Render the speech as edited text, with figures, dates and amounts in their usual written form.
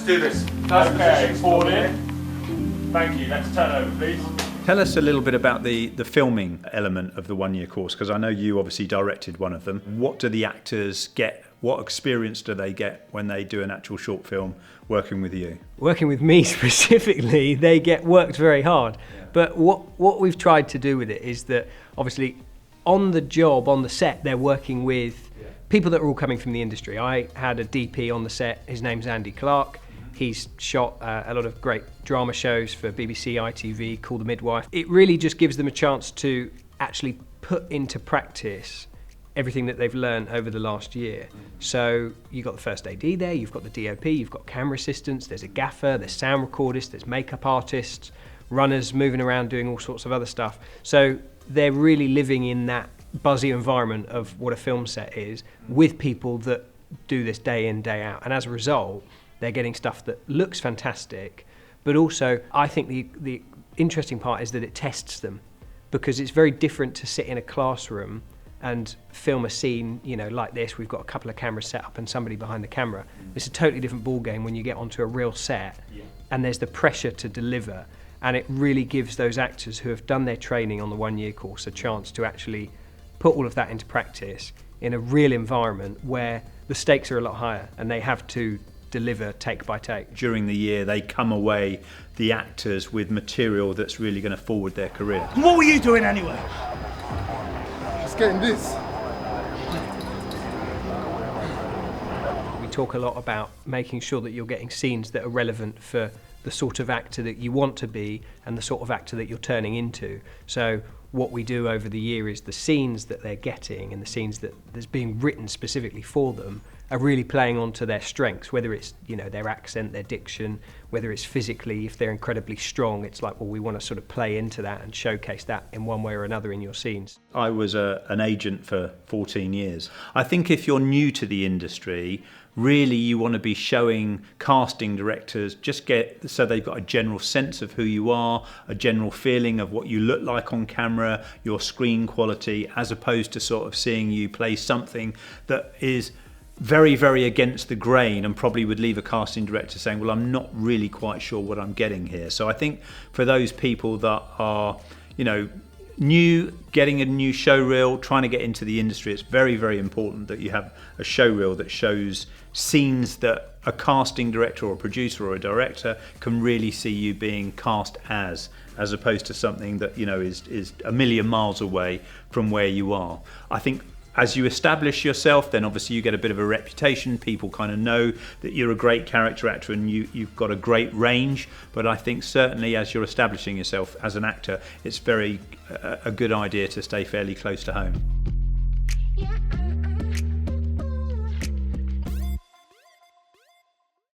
do this. Okay, forward in. Thank you. Let's turn over, please. Tell us a little bit about the filming element of the one-year course, because I know you obviously directed one of them. What do the actors get? What experience do they get when they do an actual short film working with you? Working with me specifically, they get worked very hard. Yeah. But what we've tried to do with it is that obviously on the job, on the set, they're working with people that are all coming from the industry. I had a DP on the set, his name's Andy Clark. He's shot a lot of great drama shows for BBC, ITV, Call the Midwife. It really just gives them a chance to actually put into practice everything that they've learned over the last year. So you've got the first AD there, you've got the DOP, you've got camera assistants, there's a gaffer, there's sound recordists, there's makeup artists, runners moving around doing all sorts of other stuff. So they're really living in that buzzy environment of what a film set is with people that do this day in, day out. And as a result, they're getting stuff that looks fantastic, but also I think the interesting part is that it tests them, because it's very different to sit in a classroom and film a scene, you know, like this. We've got a couple of cameras set up and somebody behind the camera. It's a totally different ball game when you get onto a real set and there's the pressure to deliver, and it really gives those actors who have done their training on the one-year course a chance to actually put all of that into practice in a real environment where the stakes are a lot higher and they have to deliver take by take. During the year, they come away, the actors, with material that's really going to forward their career. What were you doing anyway? Just getting this. We talk a lot about making sure that you're getting scenes that are relevant for the sort of actor that you want to be and the sort of actor that you're turning into. So what we do over the year is the scenes that they're getting and the scenes that's being written specifically for them are really playing onto their strengths, whether it's, you know, their accent, their diction, whether it's physically, if they're incredibly strong, it's like, well, we want to sort of play into that and showcase that in one way or another in your scenes. I was an agent for 14 years. I think if you're new to the industry, really you want to be showing casting directors, so they've got a general sense of who you are, a general feeling of what you look like on camera, your screen quality, as opposed to sort of seeing you play something that is very, very against the grain and probably would leave a casting director saying, well, I'm not really quite sure what I'm getting here. So I think for those people that are, you know, new, getting a new showreel, trying to get into the industry, it's very, very important that you have a showreel that shows scenes that a casting director or a producer or a director can really see you being cast as opposed to something that, you know, is a million miles away from where you are. I think as you establish yourself, then obviously you get a bit of a reputation. People kind of know that you're a great character actor and you've got a great range. But I think certainly as you're establishing yourself as an actor, it's very a good idea to stay fairly close to home.